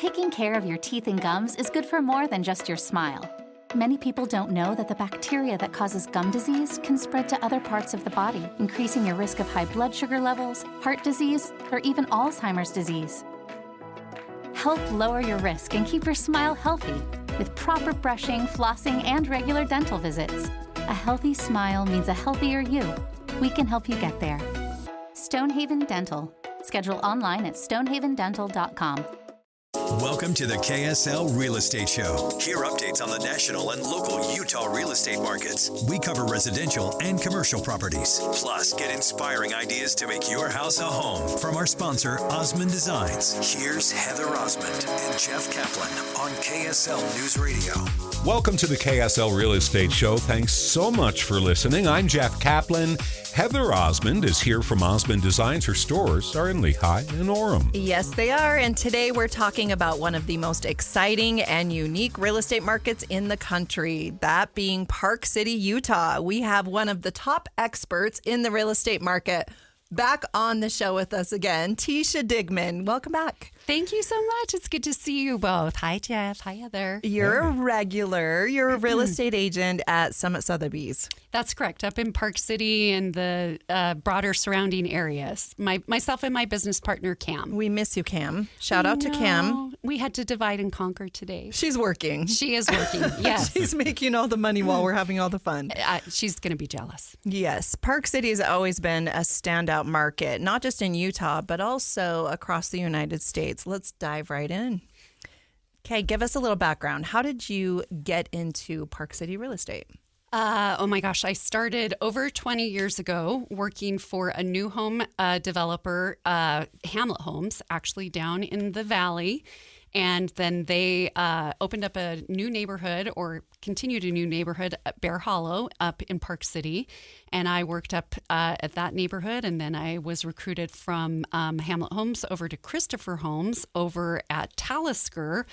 Taking care of your teeth and gums is good for more than just your smile. Many people don't know that the bacteria that causes gum disease can spread to other parts of the body, increasing your risk of high blood sugar levels, heart disease, or even Alzheimer's disease. Help lower your risk and keep your smile healthy with proper brushing, flossing, and regular dental visits. A healthy smile means a healthier you. We can help you get there. Stonehaven Dental. Schedule online at stonehavendental.com. Welcome to the KSL Real Estate Show. Hear updates on the national and local Utah real estate markets. We cover residential and commercial properties. Plus, get inspiring ideas to make your house a home from our sponsor, Osmond Designs. Here's Heather Osmond and Jeff Caplan on KSL News Radio. Welcome to the KSL Real Estate Show. Thanks so much for listening. I'm Jeff Caplan. Heather Osmond is here from Osmond Designs. Her stores are in Lehigh and Orem. Yes, they are. And today we're talking about one of the most exciting and unique real estate markets in the country, that being Park City, Utah. We have one of the top experts in the real estate market back on the show with us again, Tisha Digman. Welcome back. Thank you so much. It's good to see you both. Hi, Jeff. Hi, Heather. You're a regular. You're a real estate agent at Summit Sotheby's. That's correct. Up in Park City and the broader surrounding areas. Myself and my business partner, Cam. We miss you, Cam. Shout out to Cam. We had to divide and conquer today. She's working. She is working, yes. She's making all the money while we're having all the fun. She's going to be jealous. Yes. Park City has always been a standout market, not just in Utah, but also across the United States. Let's dive right in. Okay, give us a little background. How did you get into Park City real estate? Oh my gosh, I started over 20 years ago working for a new home developer, Hamlet Homes, actually down in the valley. And then they opened up a new neighborhood, or continued a new neighborhood at Bear Hollow up in Park City. And I worked up at that neighborhood. And then I was recruited from Hamlet Homes over to Christopher Homes over at Talisker,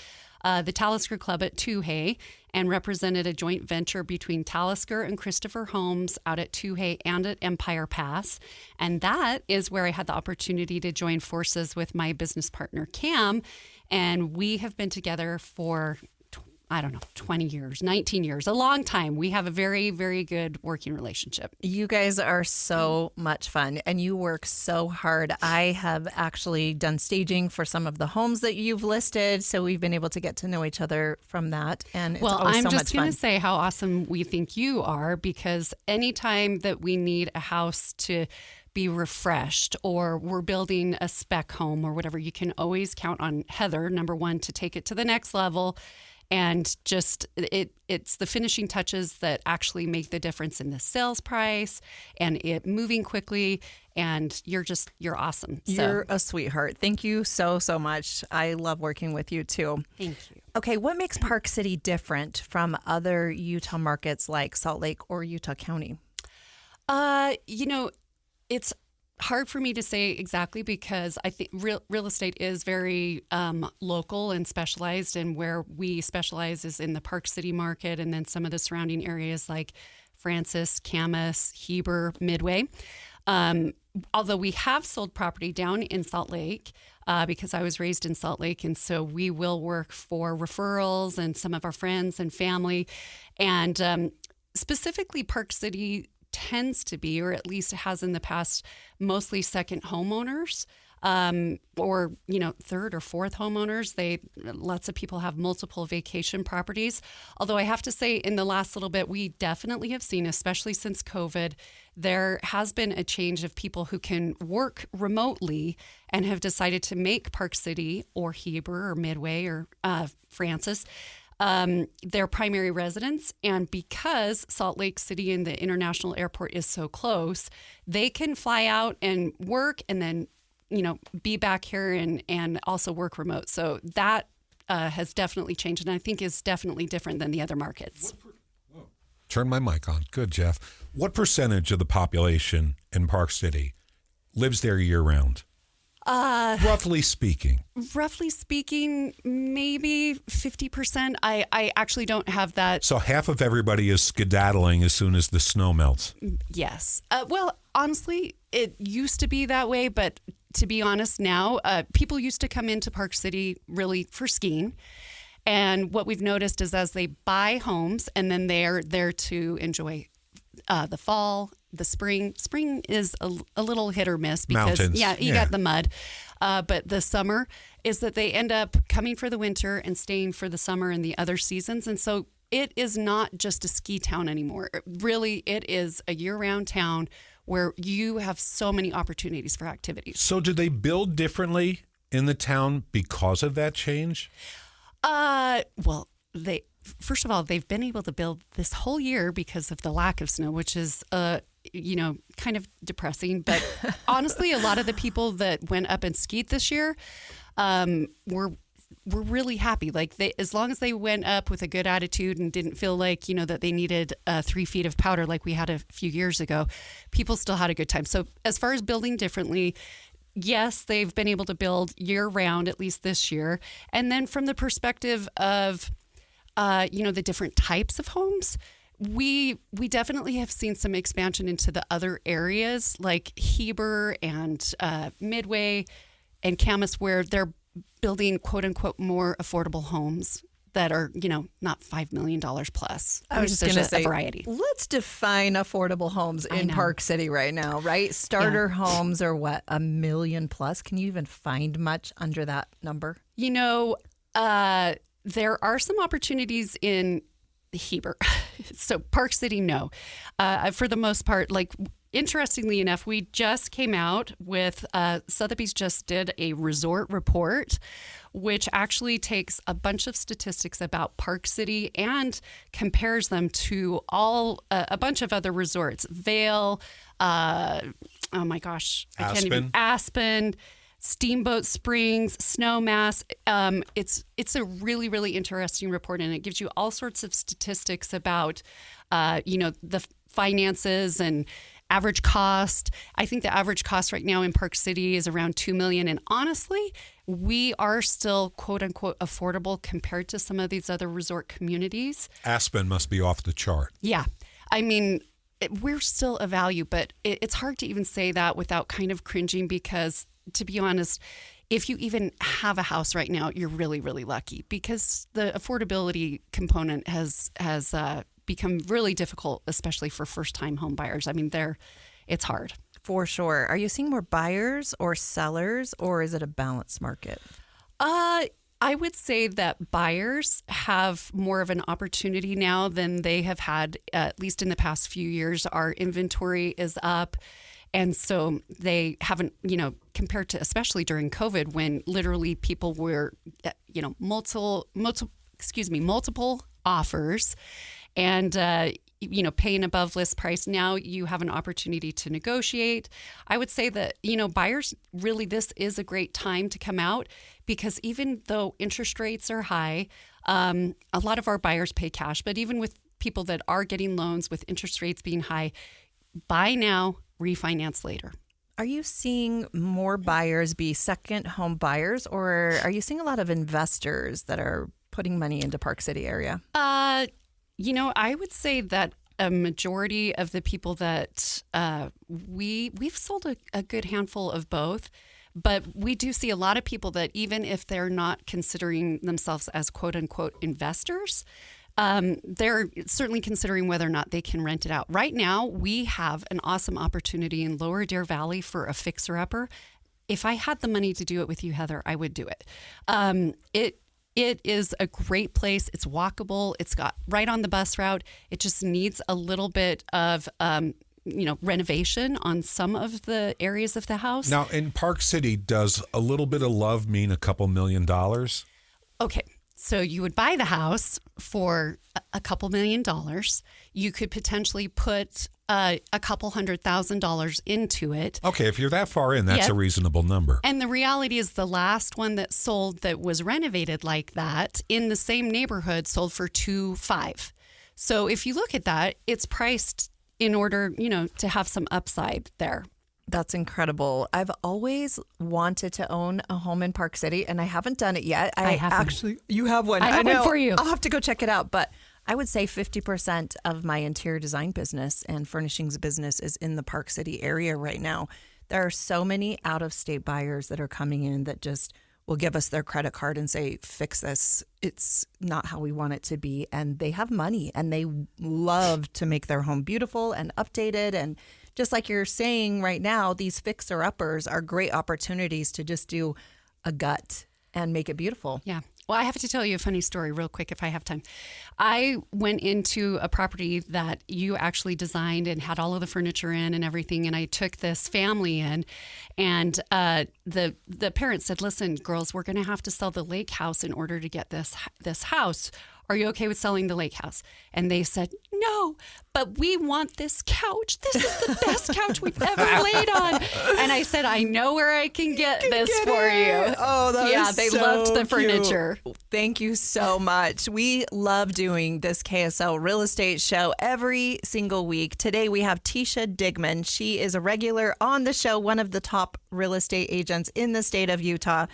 the Talisker Club at Tuhey, and represented a joint venture between Talisker and Christopher Homes out at Tuhey and at Empire Pass. And that is where I had the opportunity to join forces with my business partner, Cam. And we have been together for, 20 years, 19 years, a long time. We have a very, very good working relationship. You guys are so much fun and you work so hard. I have actually done staging for some of the homes that you've listed. So we've been able to get to know each other from that. And it's always so much fun. I'm just going to say how awesome we think you are, because anytime that we need a house to be refreshed, or we're building a spec home or whatever, you can always count on Heather, number one, to take it to the next level. And just it's the finishing touches that actually make the difference in the sales price and it moving quickly. And you're awesome. You're a sweetheart. Thank you so, so much. I love working with you too. Thank you. Okay, what makes Park City different from other Utah markets like Salt Lake or Utah County? It's hard for me to say exactly, because I think real estate is very local and specialized, and where we specialize is in the Park City market and then some of the surrounding areas like Francis, Camas, Heber, Midway. Although we have sold property down in Salt Lake because I was raised in Salt Lake, and so we will work for referrals and some of our friends and family. And specifically Park City tends to be, or at least has in the past, mostly second homeowners, or third or fourth homeowners. Lots of people have multiple vacation properties. Although I have to say, in the last little bit, we definitely have seen, especially since COVID, there has been a change of people who can work remotely and have decided to make Park City or Heber or Midway or Francis their primary residence. And because Salt Lake City and the international airport is so close, they can fly out and work and then, be back here and also work remote. So that has definitely changed, and I think is definitely different than the other markets. Turn my mic on. Good, Jeff. What percentage of the population in Park City lives there year round? Roughly speaking, maybe 50%. I actually don't have that. So half of everybody is skedaddling as soon as the snow melts. Yes. Well, honestly, it used to be that way, but to be honest now, people used to come into Park City really for skiing. And what we've noticed is as they buy homes and then they're there to enjoy the fall, the spring. Spring is a little hit or miss because, Mountains. you got the mud. But the summer is that they end up coming for the winter and staying for the summer and the other seasons. And so it is not just a ski town anymore. Really, it is a year-round town where you have so many opportunities for activities. So do they build differently in the town because of that change? Well, first of all, they've been able to build this whole year because of the lack of snow, which is, kind of depressing. But honestly, a lot of the people that went up and skied this year were really happy. Like as long as they went up with a good attitude and didn't feel like, that they needed 3 feet of powder like we had a few years ago, people still had a good time. So as far as building differently, yes, they've been able to build year round, at least this year. And then from the perspective of, the different types of homes, we definitely have seen some expansion into the other areas like Heber and Midway and Camas, where they're building quote unquote more affordable homes that are, not $5 million plus. I was just going to say, a variety. Let's define affordable homes in Park City right now, right? Starter homes are what, $1 million plus? Can you even find much under that number? There are some opportunities in Heber. So Park City, no. For the most part, interestingly enough, we just came out with, Sotheby's just did a resort report, which actually takes a bunch of statistics about Park City and compares them to a bunch of other resorts. Vail, Aspen, Steamboat Springs, Snowmass. It's a really, really interesting report, and it gives you all sorts of statistics about, the finances and average cost. I think the average cost right now in Park City is around $2 million. And honestly, we are still quote unquote affordable compared to some of these other resort communities. Aspen must be off the chart. Yeah. I mean, we're still a value, but it's hard to even say that without kind of cringing because, to be honest, if you even have a house right now, you're really, really lucky because the affordability component has become really difficult, especially for first-time home buyers. I mean, it's hard. For sure. Are you seeing more buyers or sellers, or is it a balanced market? I would say that buyers have more of an opportunity now than they have had, at least in the past few years. Our inventory is up. And so they haven't, compared to especially during COVID when literally people were, multiple offers and, paying above list price. Now you have an opportunity to negotiate. I would say that, buyers really, this is a great time to come out because even though interest rates are high, a lot of our buyers pay cash, but even with people that are getting loans with interest rates being high, buy now, refinance later. Are you seeing more buyers be second home buyers, or are you seeing a lot of investors that are putting money into Park City area? I would say that a majority of the people that we've sold a good handful of both, but we do see a lot of people that even if they're not considering themselves as quote unquote investors, they're certainly considering whether or not they can rent it out. Right now, we have an awesome opportunity in Lower Deer Valley for a fixer-upper. If I had the money to do it with you, Heather, I would do it. It is a great place. It's walkable. It's got right on the bus route. It just needs a little bit of renovation on some of the areas of the house. Now, in Park City, does a little bit of love mean a couple $1 million? Okay. So you would buy the house for a couple $1 million. You could potentially put a couple $100,000 into it. Okay, if you're that far in, that's a reasonable number. And the reality is the last one that sold that was renovated like that in the same neighborhood sold for $2.5 million. So if you look at that, it's priced in order, to have some upside there. That's incredible. I've always wanted to own a home in Park City, and I haven't done it yet. I have actually, you have one. I have one for you. I'll have to go check it out. But I would say 50% of my interior design business and furnishings business is in the Park City area right now. There are so many out-of-state buyers that are coming in that just will give us their credit card and say, fix this. It's not how we want it to be. And they have money and they love to make their home beautiful and updated. And just like you're saying right now, these fixer-uppers are great opportunities to just do a gut and make it beautiful. Yeah. Well, I have to tell you a funny story real quick if I have time. I went into a property that you actually designed and had all of the furniture in and everything, and I took this family in, and the parents said, "Listen, girls, we're going to have to sell the lake house in order to get this house. Are you okay with selling the lake house?" And they said, "No, but we want this couch. This is the best couch we've ever laid on." And I said, "I know where I can get this for you." Oh, they loved the furniture. Thank you so much. We love doing this KSL real estate show every single week. Today we have Tisha Digman. She is a regular on the show, one of the top real estate agents in the state of Utah.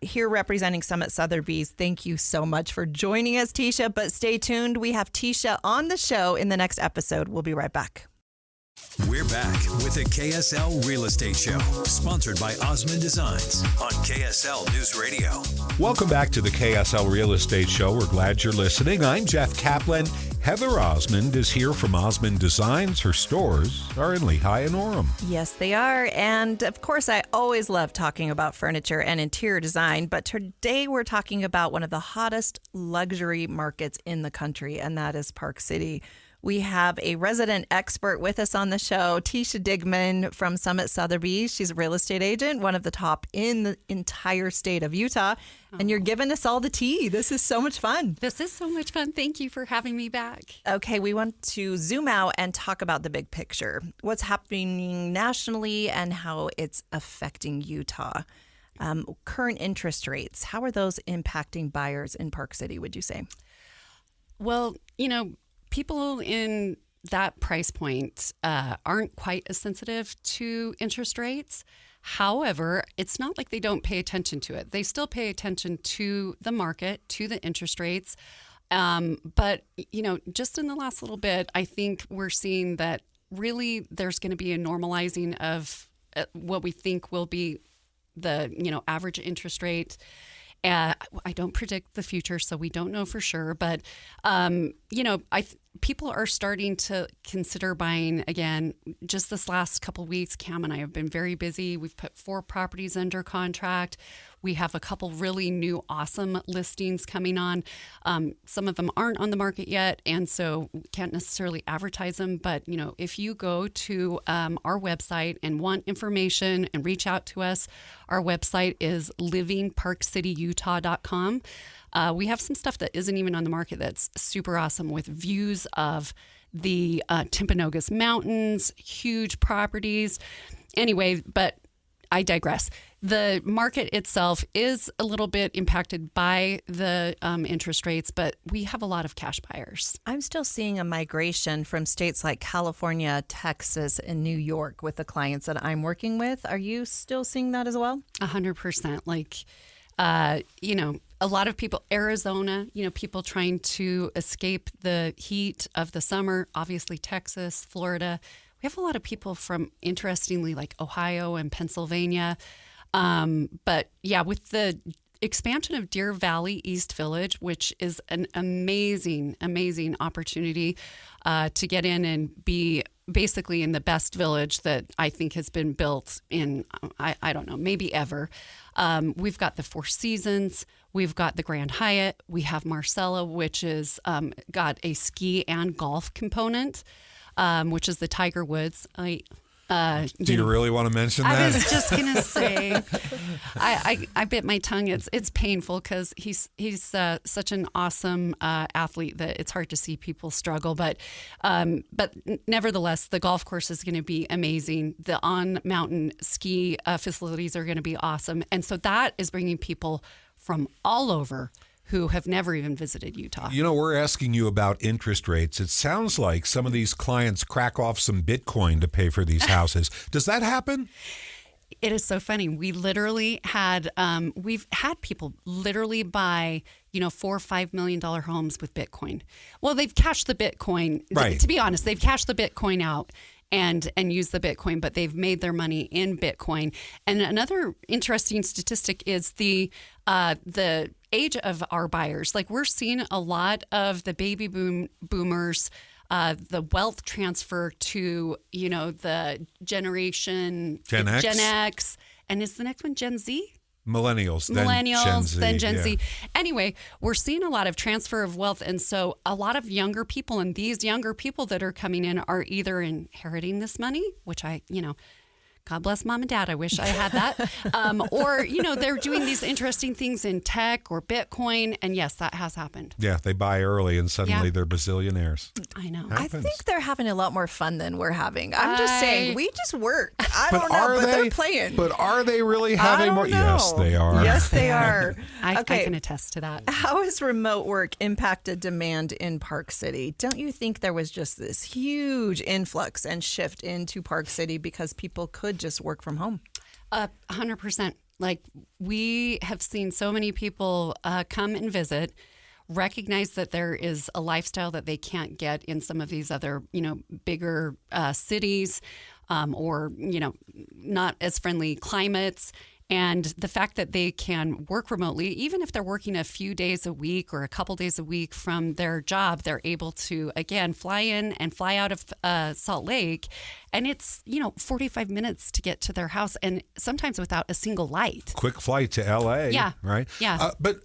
Here representing Summit Sotheby's. Thank you so much for joining us, Tisha. But stay tuned. We have Tisha on the show in the next episode. We'll be right back. We're back with the KSL Real Estate Show, sponsored by Osmond Designs on KSL News Radio. Welcome back to the KSL Real Estate Show. We're glad you're listening. I'm Jeff Caplan. Heather Osmond is here from Osmond Designs. Her stores are in Lehigh and Orem. Yes, they are. And of course, I always love talking about furniture and interior design. But today we're talking about one of the hottest luxury markets in the country, and that is Park City. We have a resident expert with us on the show, Tisha Digman from Summit Sotheby's. She's a real estate agent, one of the top in the entire state of Utah. And you're giving us all the tea. This is so much fun. This is so much fun. Thank you for having me back. Okay, we want to zoom out and talk about the big picture. What's happening nationally and how it's affecting Utah. Current interest rates, how are those impacting buyers in Park City, would you say? Well, people in that price point aren't quite as sensitive to interest rates. However, it's not like they don't pay attention to it. They still pay attention to the market, to the interest rates. But, just in the last little bit, I think we're seeing that really there's going to be a normalizing of what we think will be the, average interest rate. I don't predict the future, so we don't know for sure. But, people are starting to consider buying again. Just this last couple of weeks, Cam and I have been very busy. We've put 4 properties under contract. We have a couple really new awesome listings coming on. Some of them aren't on the market yet, and so we can't necessarily advertise them. But, if you go to our website and want information and reach out to us, our website is livingparkcityutah.com. We have some stuff that isn't even on the market that's super awesome with views of the Timpanogos Mountains, huge properties. Anyway, but I digress. The market itself is a little bit impacted by the interest rates, but we have a lot of cash buyers. I'm still seeing a migration from states like California, Texas, and New York with the clients that I'm working with. Are you still seeing that as well? 100%. A lot of people, Arizona, people trying to escape the heat of the summer, obviously Texas, Florida. We have a lot of people from, interestingly, like Ohio and Pennsylvania. But yeah, with the expansion of Deer Valley East Village, which is an amazing, amazing opportunity to get in and be basically in the best village that I think has been built in, I don't know, maybe ever. We've got the Four Seasons. We've got the Grand Hyatt. We have Marcella, which is got a ski and golf component, which is the Tiger Woods. Do you really want to mention that? I was just gonna say, I bit my tongue. It's painful because he's such an awesome athlete that it's hard to see people struggle. But nevertheless, the golf course is going to be amazing. The on mountain ski facilities are going to be awesome, and so that is bringing people from all over who have never even visited Utah. We're asking you about interest rates. It sounds like some of these clients crack off some Bitcoin to pay for these houses. Does that happen? It is so funny. We literally had, we've had people literally buy, $4 or $5 million homes with Bitcoin. Well, they've cashed the Bitcoin. Right. To be honest, they've cashed the Bitcoin out and use the Bitcoin, but they've made their money in Bitcoin. And another interesting statistic is the age of our buyers. Like, we're seeing a lot of the baby boomers, the wealth transfer to, the Gen X, and is the next one Gen Z? Millennials, then Gen Z. Anyway, we're seeing a lot of transfer of wealth. And so a lot of younger people, and these younger people that are coming in are either inheriting this money, which God bless mom and dad, I wish I had that. Or, they're doing these interesting things in tech or Bitcoin. And yes, that has happened. Yeah, they buy early and suddenly they're bazillionaires. I know. Happens. I think they're having a lot more fun than we're having. I'm just saying, we just work. I don't know, but they're playing. But are they really having more? Yes, they are. Yes, they are. I can attest to that. How has remote work impacted demand in Park City? Don't you think there was just this huge influx and shift into Park City because people could just work from home? 100%. Like, we have seen so many people come and visit, recognize that there is a lifestyle that they can't get in some of these other, bigger cities, or, not as friendly climates. And the fact that they can work remotely, even if they're working a few days a week or a couple days a week from their job, they're able to, again, fly in and fly out of Salt Lake. And it's, 45 minutes to get to their house, and sometimes without a single light. Quick flight to L.A., Yeah. right? Yeah. But,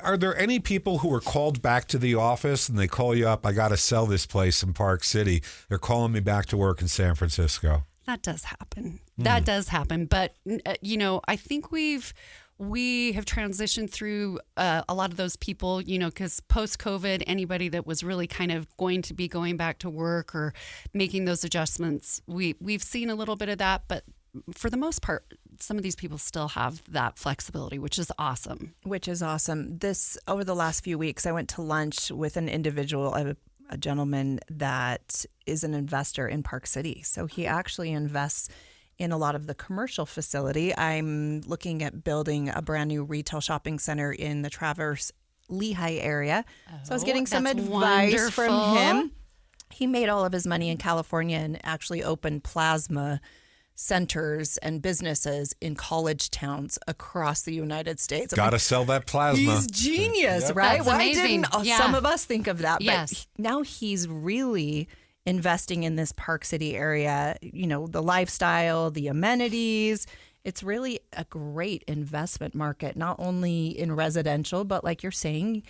are there any people who are called back to the office and they call you up, I got to sell this place in Park City. They're calling me back to work in San Francisco? That does happen. That does happen. But, I think we have transitioned through a lot of those people, because post-COVID, anybody that was really kind of going to be going back to work or making those adjustments, we've seen a little bit of that. But for the most part, some of these people still have that flexibility, which is awesome. Over the last few weeks, I went to lunch with an individual, a gentleman that is an investor in Park City. So he actually invests in a lot of the commercial facility. I'm looking at building a brand new retail shopping center in the Traverse Lehigh area. So I was getting some advice from him. He made all of his money in California and actually opened plasma centers and businesses in college towns across the United States. Got to sell that plasma. He's genius, right? That's Why amazing. didn't some of us think of that? Yes. But now he's really investing in this Park City area, the lifestyle, the amenities. It's really a great investment market, not only in residential, but like you're saying,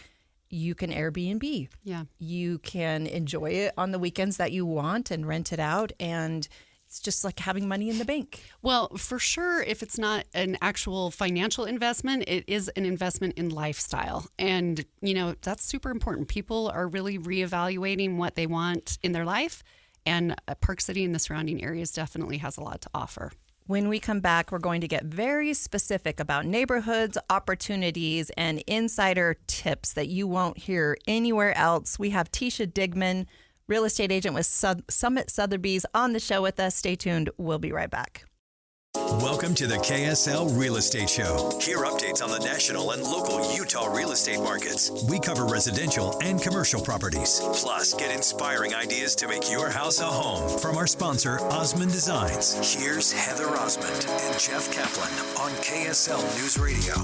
you can Airbnb. Yeah. You can enjoy it on the weekends that you want and rent it out, and it's just like having money in the bank. Well, for sure, if it's not an actual financial investment, it is an investment in lifestyle. And, that's super important. People are really reevaluating what they want in their life. And Park City and the surrounding areas definitely has a lot to offer. When we come back, we're going to get very specific about neighborhoods, opportunities, and insider tips that you won't hear anywhere else. We have Tisha Digman, real estate agent with Summit Sotheby's, on the show with us. Stay tuned. We'll be right back. Welcome to the KSL Real Estate Show. Hear updates on the national and local Utah real estate markets. We cover residential and commercial properties. Plus, get inspiring ideas to make your house a home from our sponsor, Osmond Designs. Here's Heather Osmond and Jeff Caplan on KSL News Radio.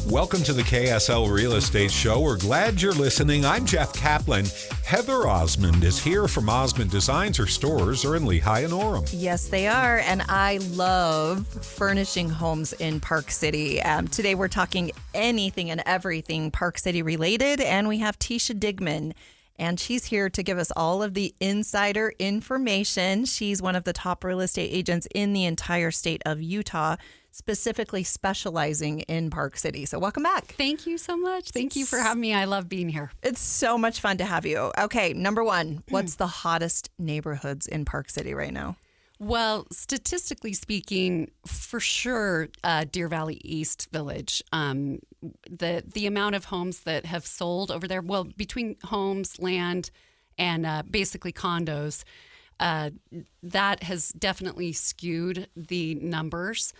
Welcome to the KSL Real Estate Show. We're glad you're listening. I'm Jeff Caplan. Heather Osmond is here from Osmond Designs. Her stores are in Lehigh and Orem. Yes, they are. And I love furnishing homes in Park City. Today we're talking anything and everything Park City related. And we have Tisha Digman. And she's here to give us all of the insider information. She's one of the top real estate agents in the entire state of Utah, specifically specializing in Park City. So welcome back. Thank you so much. Thank you for having me. I love being here. It's so much fun to have you. Okay, number one, what's the hottest neighborhoods in Park City right now? Well, statistically speaking, for sure, Deer Valley East Village. The amount of homes that have sold over there, well, between homes, land, and basically condos, that has definitely skewed the numbers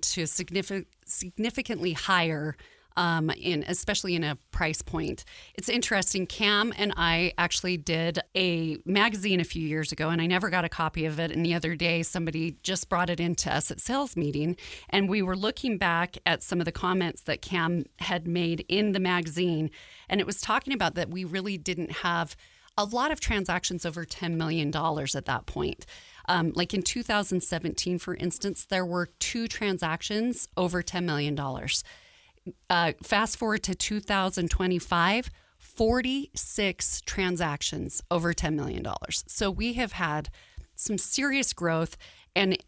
to significantly higher especially in a price point. It's interesting. Cam and I actually did a magazine a few years ago, and I never got a copy of it. And the other day, somebody just brought it into us at sales meeting, and we were looking back at some of the comments that Cam had made in the magazine, and it was talking about that we really didn't have a lot of transactions over $10 million at that point. Like in 2017, for instance, there were 2 transactions over $10 million. Fast forward to 2025, 46 transactions over $10 million. So we have had some serious growth, and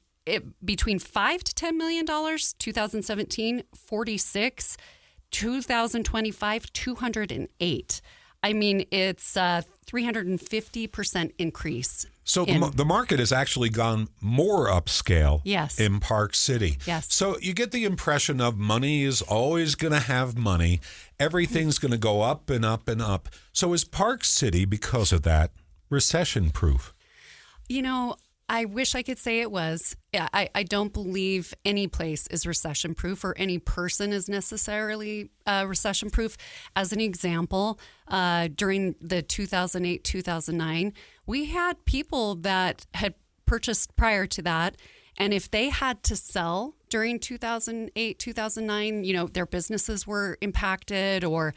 between $5 to $10 million, 2017, 46, 2025, 208. I mean, it's a 350% increase. So the market has actually gone more upscale in Park City. Yes. So you get the impression of money is always going to have money. Everything's going to go up and up and up. So is Park City, because of that, recession-proof? You know, I wish I could say it was. I don't believe any place is recession-proof, or any person is necessarily recession-proof. As an example, during the 2008-2009, we had people that had purchased prior to that, and if they had to sell during 2008-2009, you know, their businesses were impacted, or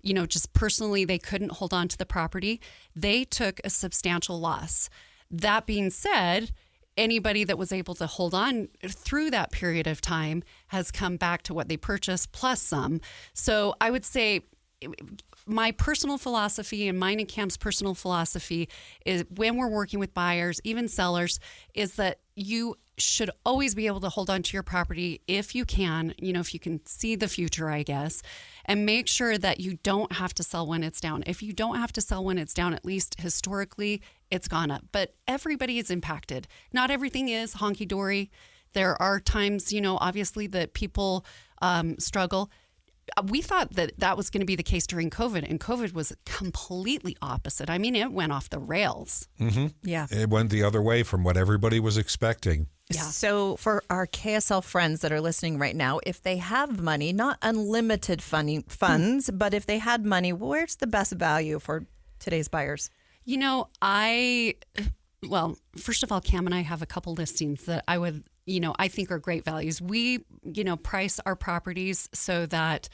you know, just personally they couldn't hold on to the property, they took a substantial loss. That being said, anybody that was able to hold on through that period of time has come back to what they purchased plus some. So I would say my personal philosophy, and mine and Cam's personal philosophy, is when we're working with buyers, even sellers, is that you should always be able to hold on to your property if you can, you know, if you can see the future, I guess, and make sure that you don't have to sell when it's down. If you don't have to sell when it's down, at least historically, it's gone up. But everybody is impacted. Not everything is honky-dory. There are times, you know, obviously that people struggle. We thought that that was going to be the case during COVID, and COVID was completely opposite. I mean, it went off the rails. Mm-hmm. Yeah. It went the other way from what everybody was expecting. Yeah. So for our KSL friends that are listening right now, if they have money, not unlimited funds, but if they had money, where's the best value for today's buyers? You know, well, first of all, Cam and I have a couple listings that I would, you know, I think are great values. We, you know, price our properties so that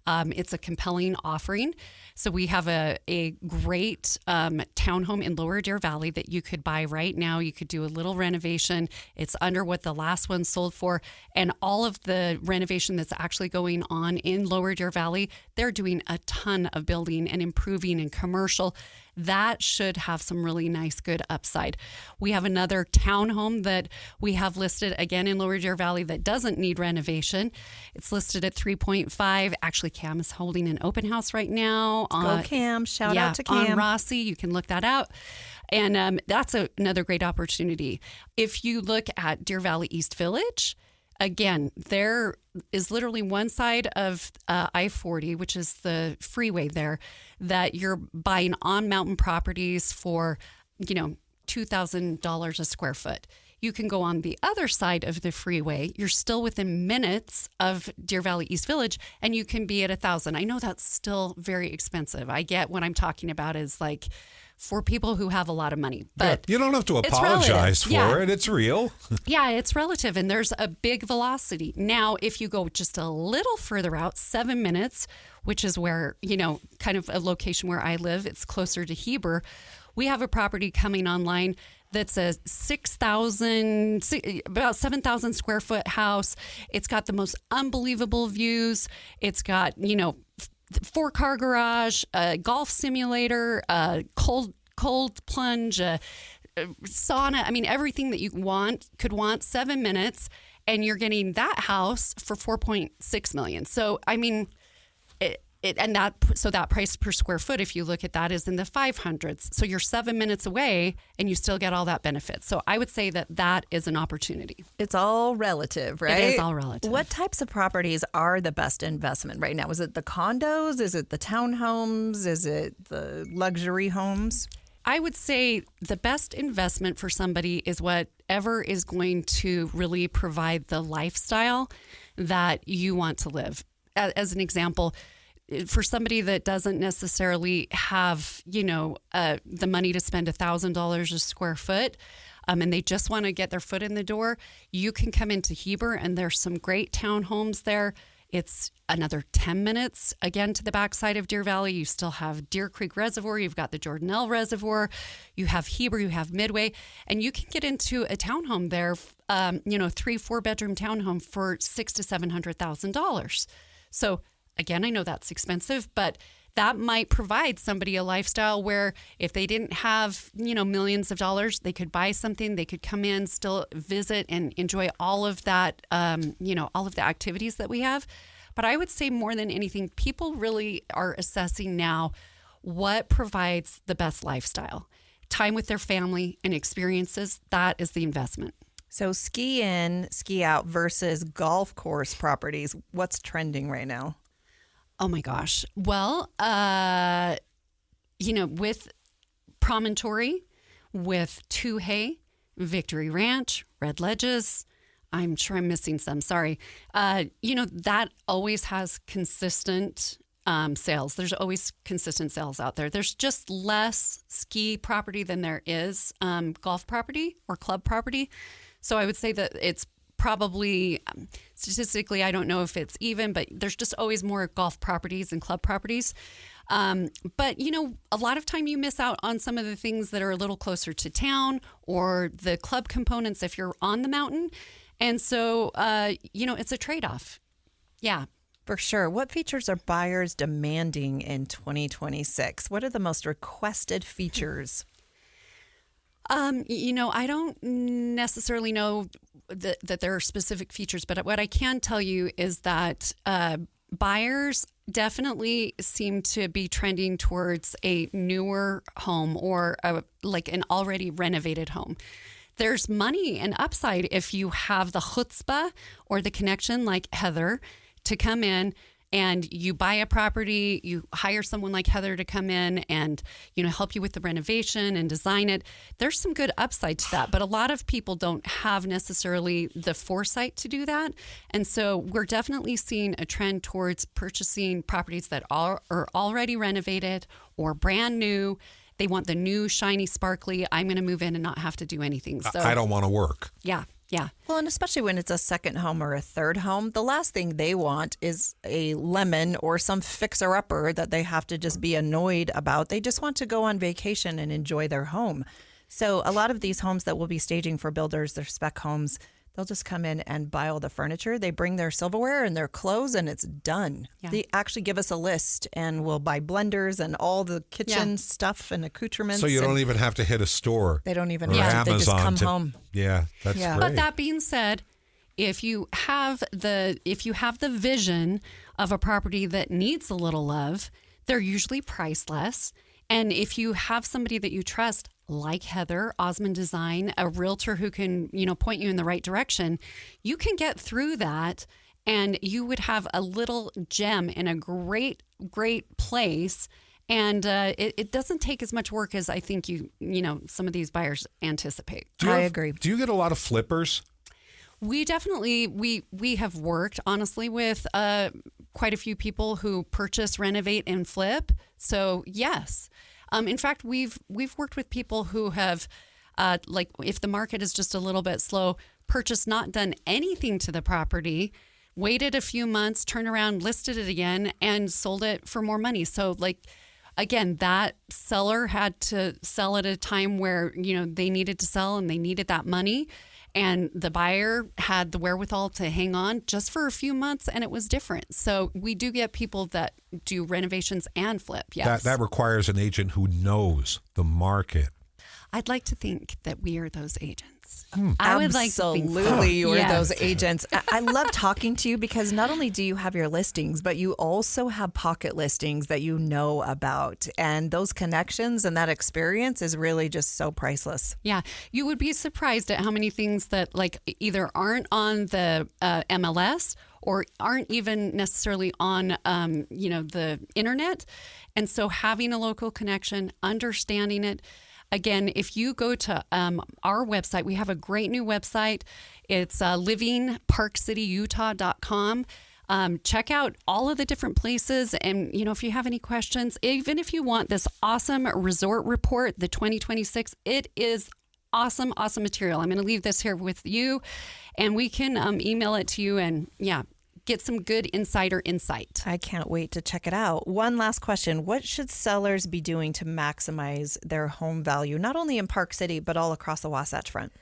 it's a compelling offering. So we have a great townhome in Lower Deer Valley that you could buy right now. You could do a little renovation. It's under what the last one sold for. And all of the renovation that's actually going on in Lower Deer Valley, they're doing a ton of building and improving and commercial. That should have some really nice, good upside. We have another townhome that we have listed again in Lower Deer Valley that doesn't need renovation. It's listed at 3.5. Actually, Cam is holding an open house right now. Go Cam. Shout out to Cam. On Rossi. You can look that out. And that's another great opportunity. If you look at Deer Valley East Village, again, there is literally one side of I-40, which is the freeway there, that you're buying on mountain properties for, you know, $2,000 a square foot. You can go on the other side of the freeway. You're still within minutes of Deer Valley East Village, and you can be at $1,000. I know that's still very expensive. I get what I'm talking about is like for people who have a lot of money. But you don't have to apologize for it. It's real. Yeah, it's relative, and there's a big velocity. Now, if you go just a little further out, 7 minutes, which is where, you know, kind of a location where I live, it's closer to Heber, we have a property coming online that's a about 7,000 square foot house. It's got the most unbelievable views. It's got, you know, 4-car garage, a golf simulator, a cold plunge, a sauna. I mean, everything that you could want, 7 minutes, and you're getting that house for $4.6 million. So, I mean, that price per square foot, if you look at that, is in the 500s. So you're 7 minutes away and you still get all that benefit. So I would say that is an opportunity. It's all relative, right? It is all relative. What types of properties are the best investment right now? Is it the condos? Is it the townhomes? Is it the luxury homes? I would say the best investment for somebody is whatever is going to really provide the lifestyle that you want to live. as an example, for somebody that doesn't necessarily have, the money to spend $1,000 a square foot, and they just want to get their foot in the door, you can come into Heber, and there's some great townhomes there. It's another 10 minutes, again, to the backside of Deer Valley. You still have Deer Creek Reservoir. You've got the Jordanelle Reservoir. You have Heber. You have Midway. And you can get into a townhome there, 3-4 bedroom townhome for $600,000 to $700,000. So, again, I know that's expensive, but that might provide somebody a lifestyle where if they didn't have, millions of dollars, they could buy something, they could come in, still visit and enjoy all of that, all of the activities that we have. But I would say more than anything, people really are assessing now what provides the best lifestyle. Time with their family and experiences, that is the investment. So ski in, ski out versus golf course properties, what's trending right now? Oh my gosh. Well, with Promontory, with Toohey, Victory Ranch, Red Ledges, I'm sure I'm missing some, sorry. That always has consistent sales. There's always consistent sales out there. There's just less ski property than there is golf property or club property. So I would say that it's probably statistically, I don't know if it's even, but there's just always more golf properties and club properties. But, a lot of time you miss out on some of the things that are a little closer to town or the club components if you're on the mountain. And so, it's a trade-off. Yeah. For sure. What features are buyers demanding in 2026? What are the most requested features? I don't necessarily know that there are specific features, but what I can tell you is that buyers definitely seem to be trending towards a newer home or an already renovated home. There's money and upside if you have the chutzpah or the connection like Heather to come in and you buy a property, you hire someone like Heather to come in and, help you with the renovation and design it. There's some good upside to that, but a lot of people don't have necessarily the foresight to do that. And so we're definitely seeing a trend towards purchasing properties that are already renovated or brand new. They want the new, shiny, sparkly, I'm going to move in and not have to do anything. So I don't want to work. Yeah. Well, and especially when it's a second home or a third home, the last thing they want is a lemon or some fixer-upper that they have to just be annoyed about. They just want to go on vacation and enjoy their home. So a lot of these homes that we'll be staging for builders, they're spec homes, they'll just come in and buy all the furniture. They bring their silverware and their clothes and it's done. Yeah. They actually give us a list and we'll buy blenders and all the kitchen stuff and accoutrements. So you don't even have to hit a store. They don't even have to. They just come home. Yeah, that's great. But that being said, if you have the vision of a property that needs a little love, they're usually priceless. And if you have somebody that you trust, like Heather, Osmond Design, a realtor who can, point you in the right direction, you can get through that and you would have a little gem in a great, great place. And it doesn't take as much work as I think some of these buyers anticipate. I agree. Do you get a lot of flippers? We definitely, we have worked, honestly, with quite a few people who purchase, renovate, and flip. So, yes. In fact, we've worked with people who have, if the market is just a little bit slow, purchased, not done anything to the property, waited a few months, turned around, listed it again, and sold it for more money. So, again, that seller had to sell at a time where, they needed to sell and they needed that money. And the buyer had the wherewithal to hang on just for a few months, and it was different. So we do get people that do renovations and flip, yes. That requires an agent who knows the market. I'd like to think that we are those agents. I would like to think absolutely you are those agents. I love talking to you because not only do you have your listings, but you also have pocket listings that you know about. And those connections and that experience is really just so priceless. Yeah. You would be surprised at how many things that either aren't on the MLS or aren't even necessarily on, the internet. And so having a local connection, understanding it. Again, if you go to our website, we have a great new website. It's livingparkcityutah.com. Check out all of the different places. And, if you have any questions, even if you want this awesome resort report, the 2026, it is awesome material. I'm going to leave this here with you, and we can email it to you and, get some good insider insight. I can't wait to check it out. One last question. What should sellers be doing to maximize their home value, not only in Park City, but all across the Wasatch Front?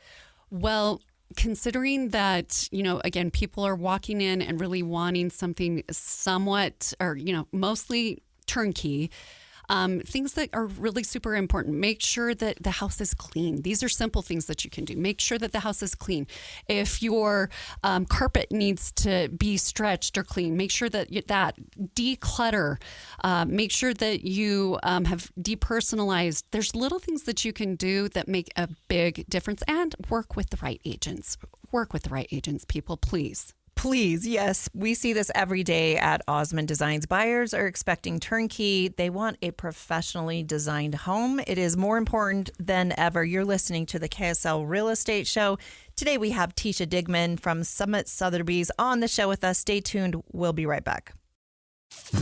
Well, considering that, again, people are walking in and really wanting something somewhat or, mostly turnkey, things that are really super important. Make sure that the house is clean. These are simple things that you can do. Make sure that the house is clean. If your carpet needs to be stretched or clean, make sure that declutter. Make sure that you have depersonalized. There's little things that you can do that make a big difference, and work with the right agents. Work with the right agents, people, please. Please, yes. We see this every day at Osmond Designs. Buyers are expecting turnkey. They want a professionally designed home. It is more important than ever. You're listening to the KSL Real Estate Show. Today we have Tisha Digman from Summit Sotheby's on the show with us. Stay tuned. We'll be right back.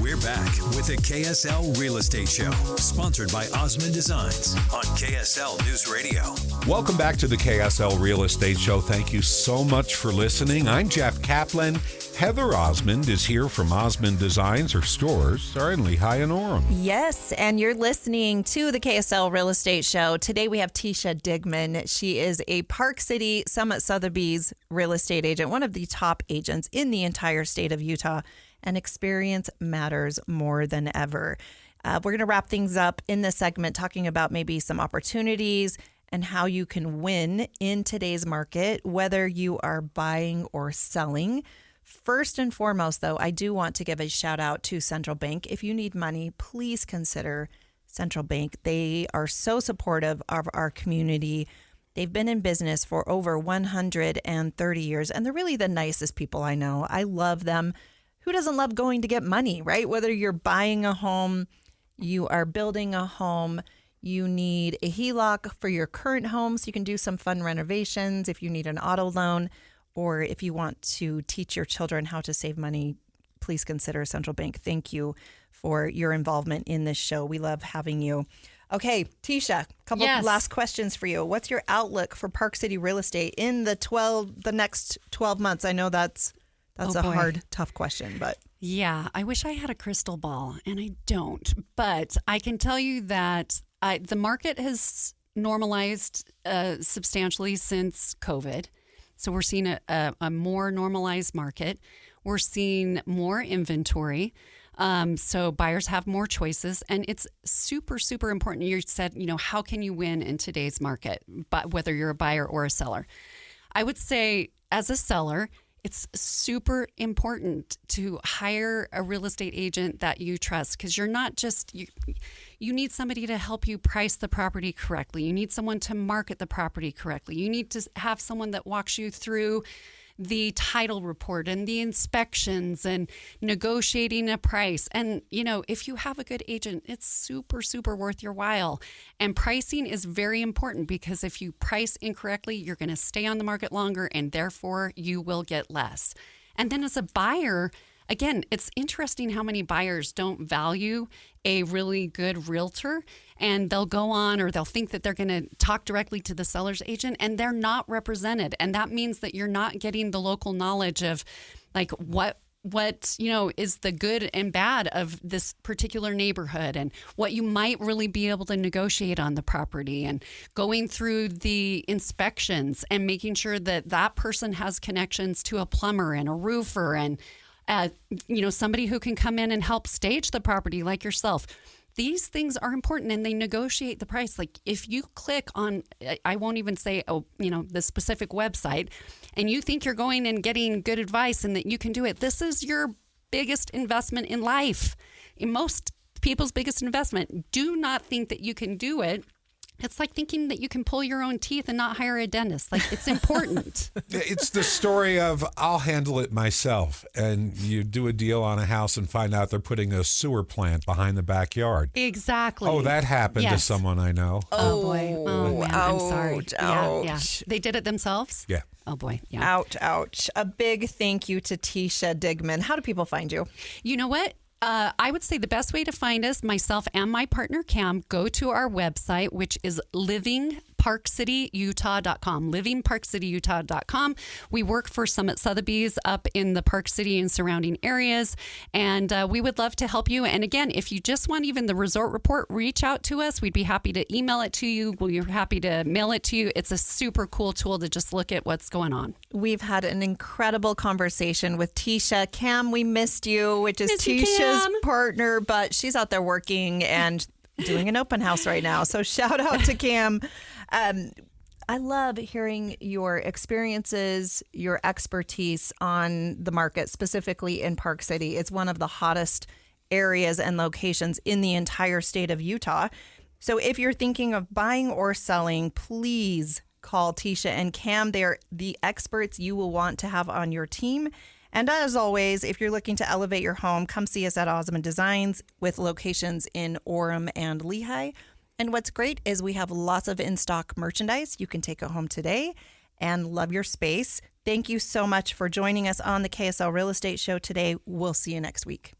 We're back with the KSL Real Estate Show, sponsored by Osmond Designs on KSL News Radio. Welcome back to the KSL Real Estate Show. Thank you so much for listening. I'm Jeff Caplan. Heather Osmond is here from Osmond Designs. Her stores are in Lehigh and Orem. Yes, and you're listening to the KSL Real Estate Show. Today we have Tisha Digman. She is a Park City Summit Sotheby's real estate agent, one of the top agents in the entire state of Utah. And experience matters more than ever. We're going to wrap things up in this segment talking about maybe some opportunities and how you can win in today's market, whether you are buying or selling. First and foremost, though, I do want to give a shout out to Central Bank. If you need money, please consider Central Bank. They are so supportive of our community. They've been in business for over 130 years, and they're really the nicest people I know. I love them. Who doesn't love going to get money, right? Whether you're buying a home, you are building a home, you need a HELOC for your current home so you can do some fun renovations, if you need an auto loan, or if you want to teach your children how to save money, please consider Central Bank. Thank you for your involvement in this show. We love having you. Okay, Tisha, a couple last questions for you. What's your outlook for Park City real estate in the next 12 months? I know that's a hard, tough question, but. Yeah, I wish I had a crystal ball, and I don't. But I can tell you that the market has normalized substantially since COVID. So we're seeing a more normalized market. We're seeing more inventory. So buyers have more choices, and it's super, super important. You said, how can you win in today's market, but whether you're a buyer or a seller? I would say as a seller, it's super important to hire a real estate agent that you trust, because you're not just, you need somebody to help you price the property correctly. You need someone to market the property correctly. You need to have someone that walks you through the title report and the inspections and negotiating a price. And, if you have a good agent, it's super, super worth your while. And pricing is very important, because if you price incorrectly, you're going to stay on the market longer, and therefore you will get less. And then as a buyer, again, it's interesting how many buyers don't value a really good realtor, and they'll go on, or they'll think that they're going to talk directly to the seller's agent, and they're not represented. And that means that you're not getting the local knowledge of like what is the good and bad of this particular neighborhood, and what you might really be able to negotiate on the property, and going through the inspections and making sure that that person has connections to a plumber and a roofer and somebody who can come in and help stage the property like yourself. These things are important, and they negotiate the price. Like if you click on, I won't even say, the specific website, and you think you're going and getting good advice and that you can do it, this is your biggest investment in life. In most people's biggest investment. Do not think that you can do it It's like thinking that you can pull your own teeth and not hire a dentist. Like, it's important. It's the story of I'll handle it myself. And you do a deal on a house and find out they're putting a sewer plant behind the backyard. Exactly. Oh, that happened to someone I know. Oh boy. Oh, man. I'm sorry. Ouch. Yeah. They did it themselves? Yeah. Oh, boy. Yeah. Ouch. A big thank you to Tisha Digman. How do people find you? You know what? I would say the best way to find us, myself and my partner Cam, go to our website, which is livingparkcityutah.com. livingparkcityutah.com. We work for Summit Sotheby's up in the Park City and surrounding areas, and we would love to help you. And again, if you just want even the resort report, reach out to us. We'd be happy to email it to you. We're happy to mail it to you. It's a super cool tool to just look at what's going on. We've had an incredible conversation with Tisha. Cam, we missed you, which is Tisha's partner, but she's out there working and doing an open house right now. So shout out to Cam. I love hearing your experiences, your expertise on the market, specifically in Park City. It's one of the hottest areas and locations in the entire state of Utah. So if you're thinking of buying or selling, please call Tisha and Cam. They're the experts you will want to have on your team. And as always, if you're looking to elevate your home, come see us at Osmond Designs with locations in Orem and Lehigh. And what's great is we have lots of in-stock merchandise. You can take it home today and love your space. Thank you so much for joining us on the KSL Real Estate Show today. We'll see you next week.